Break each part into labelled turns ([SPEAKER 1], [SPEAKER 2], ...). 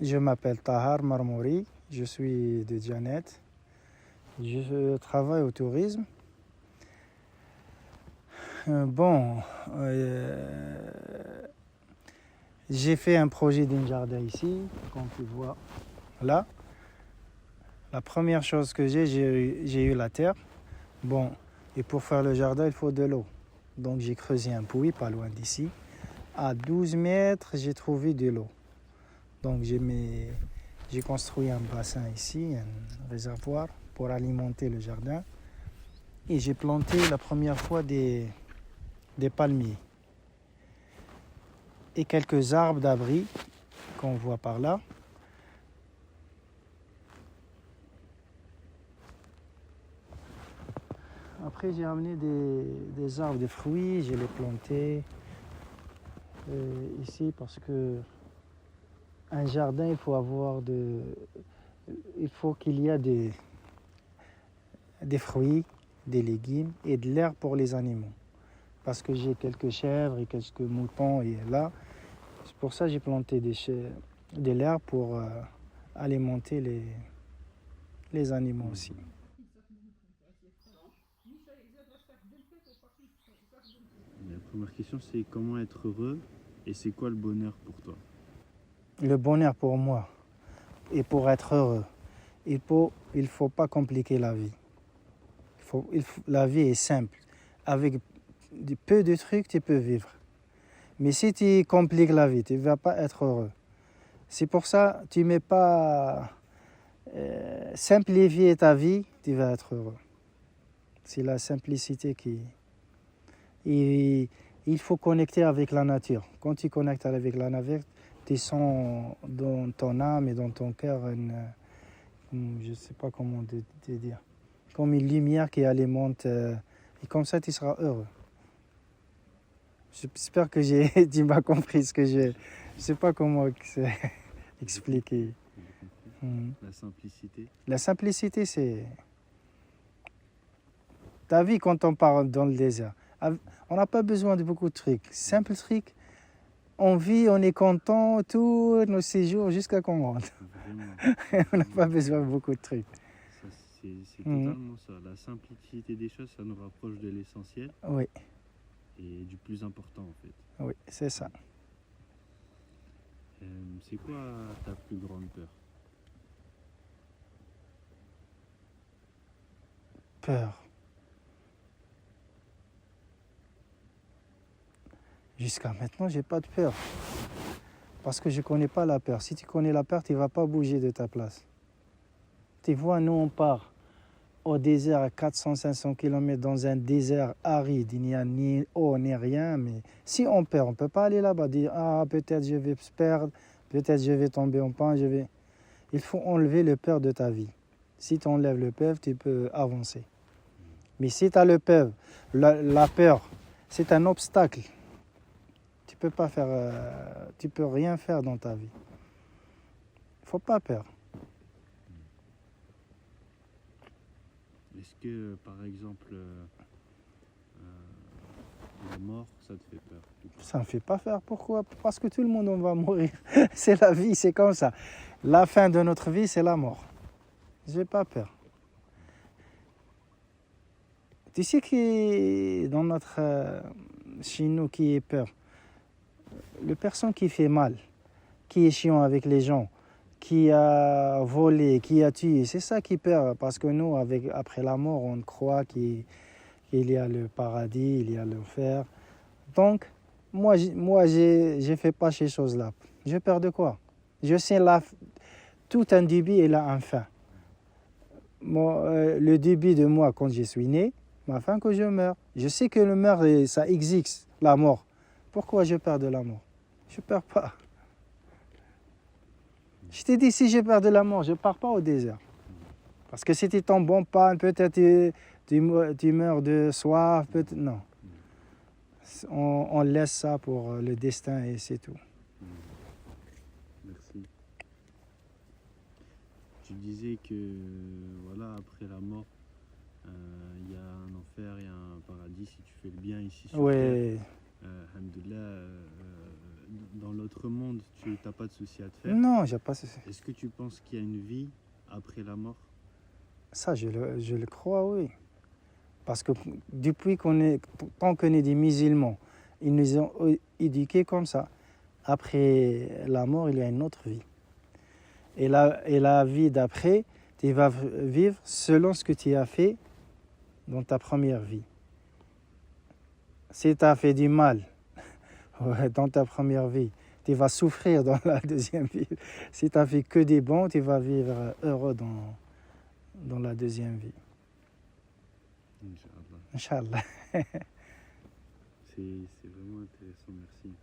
[SPEAKER 1] Je m'appelle Tahar Marmouri, je suis de Djanet. Je travaille au tourisme. Bon, j'ai fait un projet d'un jardin ici, comme tu vois là. La première chose que j'ai eu la terre. Bon, et pour faire le jardin, il faut de l'eau. Donc j'ai creusé un puits pas loin d'ici. À 12 mètres, j'ai trouvé de l'eau. Donc j'ai construit un bassin ici, un réservoir pour alimenter le jardin. Et j'ai planté la première fois des palmiers et quelques arbres d'abri qu'on voit par là. Après, j'ai amené des arbres de fruits, je les plantés ici parce que un jardin, il faut qu'il y ait des fruits, des légumes et de l'herbe pour les animaux. Parce que j'ai quelques chèvres et quelques moutons et là, c'est pour ça que j'ai planté de l'herbe pour alimenter les animaux aussi.
[SPEAKER 2] La première question, c'est comment être heureux et c'est quoi le bonheur pour toi?
[SPEAKER 1] Le bonheur pour moi et pour être heureux, il faut pas compliquer la vie. La vie est simple. Avec peu de trucs, tu peux vivre. Mais si tu compliques la vie, tu ne vas pas être heureux. C'est pour ça que tu ne mets pas simplifier ta vie, tu vas être heureux. C'est la simplicité qui... Et il faut connecter avec la nature. Quand tu connectes avec la nature, tu sens dans ton âme et dans ton cœur je ne sais pas comment te dire, comme une lumière qui alimente. Et comme ça, tu seras heureux. J'espère que tu m'as compris ce que je ne sais pas comment expliquer.
[SPEAKER 2] La simplicité.
[SPEAKER 1] La simplicité, c'est ta vie quand on part dans le désert. On n'a pas besoin de beaucoup de trucs. Simple truc. On vit, on est content tous nos séjours jusqu'à qu'on rentre. On n'a pas besoin de beaucoup de trucs.
[SPEAKER 2] Ça, c'est totalement ça. La simplicité des choses, ça nous rapproche de l'essentiel.
[SPEAKER 1] Oui.
[SPEAKER 2] Et du plus important en fait.
[SPEAKER 1] Oui, c'est ça.
[SPEAKER 2] C'est quoi ta plus grande peur?
[SPEAKER 1] Peur. Jusqu'à maintenant, j'ai pas de peur. Parce que je connais pas la peur. Si tu connais la peur, tu ne vas pas bouger de ta place. Tu vois, nous, on part au désert à 400-500 km dans un désert aride. Il n'y a ni eau, ni rien. Mais si on perd, on ne peut pas aller là-bas dire « Ah, peut-être je vais perdre, peut-être je vais tomber en panne, Il faut enlever le peur de ta vie. Si tu enlèves le peur, tu peux avancer. Mais si tu as le peur, la peur, c'est un obstacle. Tu peux rien faire dans ta vie. Il ne faut pas peur.
[SPEAKER 2] Est-ce que, par exemple, la mort, ça te fait peur?
[SPEAKER 1] Ça ne me fait pas peur. Pourquoi? Parce que tout le monde, on va mourir. C'est la vie, c'est comme ça. La fin de notre vie, c'est la mort. Je n'ai pas peur. Tu sais qui dans chez nous, qui est peur? La personne qui fait mal, qui est chiant avec les gens, qui a volé, qui a tué, c'est ça qui peur. Parce que nous, après la mort, on croit qu'il y a le paradis, il y a l'enfer. Donc, moi, je ne fais pas ces choses-là. J'ai peur de quoi? Je sais tout un début, il a un fin. Le début de moi, quand je suis né, ma fin que je meurs. Je sais que le mort, ça existe, la mort. Pourquoi je peur de la mort? Je ne peur pas. Je t'ai dit, si j'ai peur de la mort, je ne pars pas au désert. Parce que si tu tombes en panne, peut-être tu meurs de soif, peut-être non. On laisse ça pour le destin et c'est tout.
[SPEAKER 2] Merci. Tu disais que voilà, après la mort, il y a un enfer, il y a un paradis si tu fais le bien ici sur terre. Alhamdoulilah, dans l'autre monde, tu n'as pas de soucis à te faire.
[SPEAKER 1] Non, j'ai pas.
[SPEAKER 2] Est-ce que tu penses qu'il y a une vie après la mort?
[SPEAKER 1] Ça, je le crois, oui. Parce que depuis tant qu'on est des musulmans, ils nous ont éduqués comme ça. Après la mort, il y a une autre vie. Et la vie d'après, tu vas vivre selon ce que tu as fait dans ta première vie. Si tu as fait du mal dans ta première vie, tu vas souffrir dans la deuxième vie. Si tu as fait que des bons, tu vas vivre heureux dans la deuxième vie.
[SPEAKER 2] Inch'Allah.
[SPEAKER 1] Inch'Allah.
[SPEAKER 2] C'est vraiment intéressant, merci.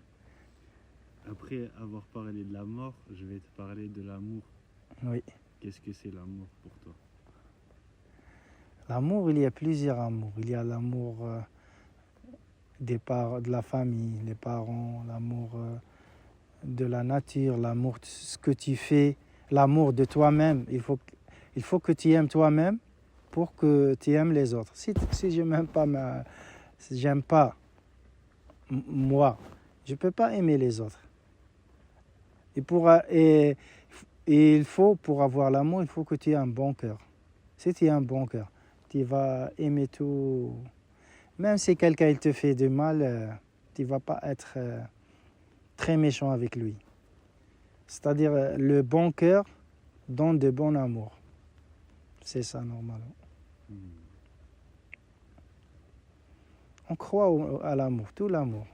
[SPEAKER 2] Après avoir parlé de la mort, je vais te parler de l'amour.
[SPEAKER 1] Oui.
[SPEAKER 2] Qu'est-ce que c'est l'amour pour toi?
[SPEAKER 1] L'amour, il y a plusieurs amours. Il y a l'amour de la famille, les parents, l'amour de la nature, l'amour de ce que tu fais, l'amour de toi-même. Il faut que tu aimes toi-même pour que tu aimes les autres. Si je m'aime pas, si j'aime pas moi, je ne peux pas aimer les autres. Et il faut, pour avoir l'amour, il faut que tu aies un bon cœur. Si tu as un bon cœur, tu vas aimer tout. Même si quelqu'un il te fait du mal, tu ne vas pas être très méchant avec lui. C'est-à-dire, le bon cœur donne de bon amour. C'est ça, normalement. On croit à l'amour, tout l'amour.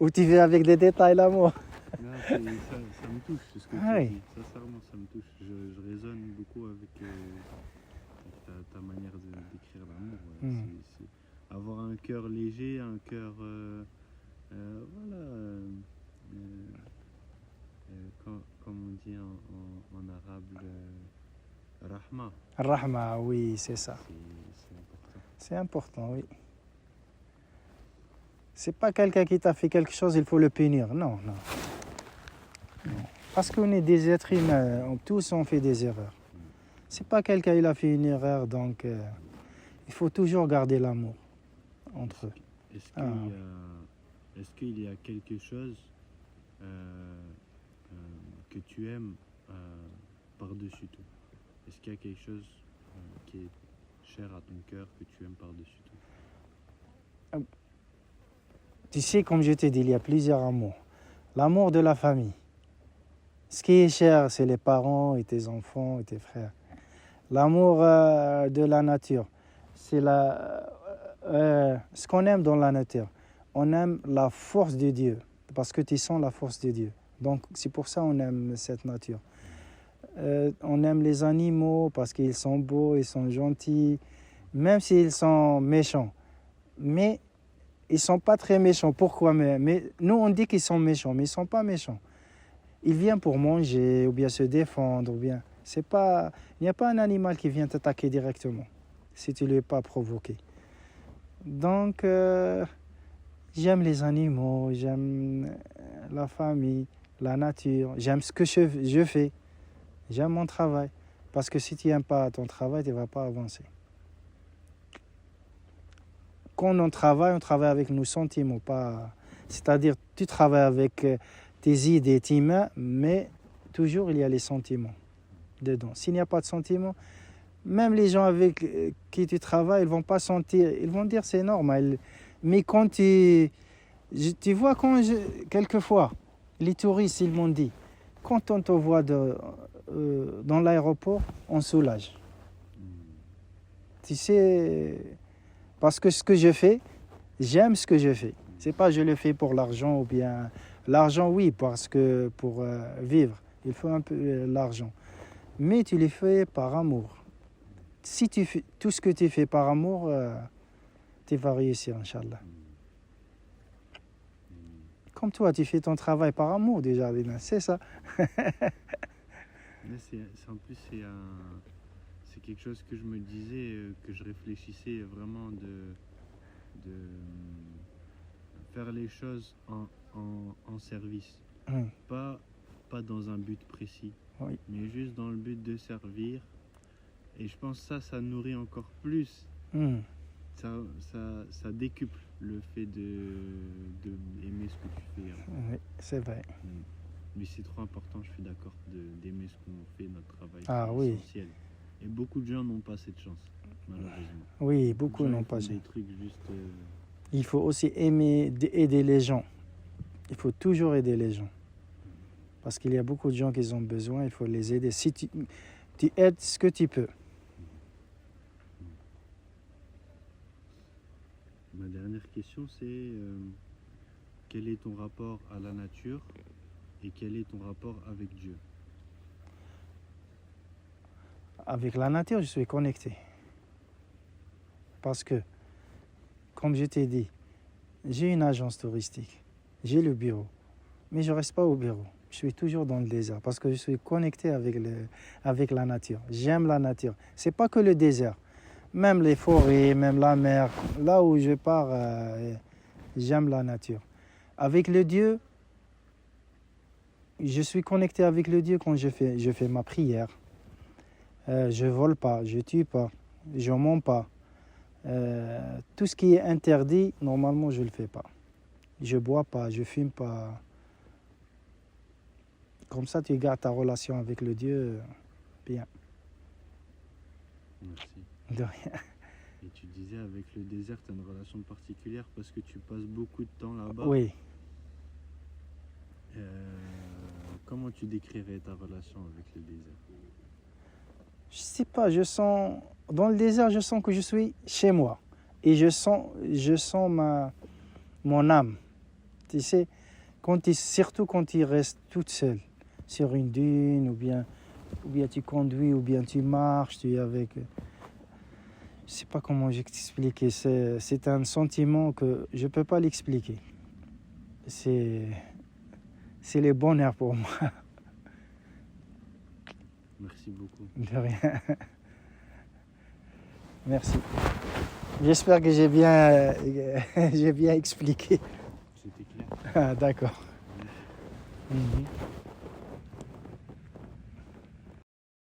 [SPEAKER 1] Ou tu vis avec des détails l'amour.
[SPEAKER 2] Non, ça me touche, c'est ce que tu dis. Sincèrement, ça me touche. Je résonne beaucoup avec ta manière de décrire l'amour. Ouais. C'est avoir un cœur léger, un cœur... voilà... comme on dit en arabe, rahma.
[SPEAKER 1] Rahma, oui, c'est ça.
[SPEAKER 2] C'est important.
[SPEAKER 1] C'est important, oui. C'est pas quelqu'un qui t'a fait quelque chose, il faut le punir. Non. Parce qu'on est des êtres humains, tous on fait des erreurs. C'est pas quelqu'un qui a fait une erreur, donc il faut toujours garder l'amour entre eux.
[SPEAKER 2] Est-ce qu'il y a quelque chose que tu aimes par-dessus tout? Est-ce qu'il y a quelque chose qui est cher à ton cœur que tu aimes par-dessus tout?
[SPEAKER 1] Tu sais, comme je t'ai dit, il y a plusieurs amours. L'amour de la famille. Ce qui est cher, c'est les parents et tes enfants et tes frères. L'amour de la nature, c'est ce qu'on aime dans la nature. On aime la force de Dieu, parce que tu sens la force de Dieu. Donc c'est pour ça qu'on aime cette nature. On aime les animaux parce qu'ils sont beaux, ils sont gentils, même s'ils sont méchants. Mais ils ne sont pas très méchants. Pourquoi? Mais nous, on dit qu'ils sont méchants, mais ils ne sont pas méchants. Ils viennent pour manger, ou bien se défendre, ou bien... il n'y a pas un animal qui vient t'attaquer directement, si tu ne l'es pas provoqué. Donc, j'aime les animaux, j'aime la famille, la nature, j'aime ce que je fais, j'aime mon travail. Parce que si tu n'aimes pas ton travail, tu ne vas pas avancer. Quand on travaille avec nos sentiments, pas... c'est-à-dire tu travailles avec tes idées, tes mains, mais toujours il y a les sentiments dedans. S'il n'y a pas de sentiments, même les gens avec qui tu travailles, ils ne vont pas sentir, ils vont dire c'est normal. Mais quand tu vois, quelquefois, les touristes, ils m'ont dit, quand on te voit dans l'aéroport, on soulage. Tu sais... Parce que ce que je fais, j'aime ce que je fais. C'est pas je le fais pour l'argent ou bien... L'argent, oui, parce que pour vivre, il faut un peu l'argent. Mais tu le fais par amour. Si tu fais tout ce que tu fais par amour, tu vas réussir, Inch'Allah. Comme toi, tu fais ton travail par amour déjà, c'est ça.
[SPEAKER 2] En plus, c'est quelque chose que je me disais, que je réfléchissais vraiment de faire les choses en service. Pas dans un but précis, mais juste dans le but de servir. Et je pense que ça nourrit encore plus. Ça décuple le fait d'aimer ce que tu fais.
[SPEAKER 1] Oui, c'est vrai.
[SPEAKER 2] Mais c'est trop important, je suis d'accord, d'aimer ce qu'on fait, notre travail.
[SPEAKER 1] Ah
[SPEAKER 2] c'est
[SPEAKER 1] oui.
[SPEAKER 2] essentiel. Et beaucoup de gens n'ont pas cette chance, malheureusement.
[SPEAKER 1] Oui, beaucoup
[SPEAKER 2] Les gens,
[SPEAKER 1] n'ont
[SPEAKER 2] ils
[SPEAKER 1] pas
[SPEAKER 2] font
[SPEAKER 1] ça.
[SPEAKER 2] des trucs juste.
[SPEAKER 1] Il faut aussi aimer, aider les gens. Il faut toujours aider les gens. Parce qu'il y a beaucoup de gens qui ont besoin, il faut les aider. Si tu aides ce que tu peux.
[SPEAKER 2] Ma dernière question, c'est quel est ton rapport à la nature et quel est ton rapport avec Dieu?
[SPEAKER 1] Avec la nature, je suis connecté. Parce que, comme je t'ai dit, j'ai une agence touristique, j'ai le bureau, mais je ne reste pas au bureau. Je suis toujours dans le désert parce que je suis connecté avec la nature. J'aime la nature. Ce n'est pas que le désert. Même les forêts, même la mer, là où je pars, j'aime la nature. Avec le Dieu, je suis connecté avec le Dieu quand je fais ma prière. Je ne vole pas, je ne tue pas, je ne mens pas. Tout ce qui est interdit, normalement, je ne le fais pas. Je ne bois pas, je ne fume pas. Comme ça, tu gardes ta relation avec le Dieu bien.
[SPEAKER 2] Merci.
[SPEAKER 1] De rien.
[SPEAKER 2] Et tu disais, avec le désert, tu as une relation particulière parce que tu passes beaucoup de temps là-bas.
[SPEAKER 1] Oui.
[SPEAKER 2] Comment tu décrirais ta relation avec le désert?
[SPEAKER 1] Je ne sais pas, dans le désert, je sens que je suis chez moi. Et je sens mon âme. Tu sais, surtout quand tu restes toute seule sur une dune, ou bien tu conduis, ou bien tu marches, tu es avec... Je ne sais pas comment j'expliquer. C'est un sentiment que je ne peux pas l'expliquer. C'est le bonheur pour moi.
[SPEAKER 2] Merci beaucoup.
[SPEAKER 1] De rien. Merci. J'espère que j'ai bien expliqué.
[SPEAKER 2] C'était clair.
[SPEAKER 1] Ah, d'accord.
[SPEAKER 2] Merci.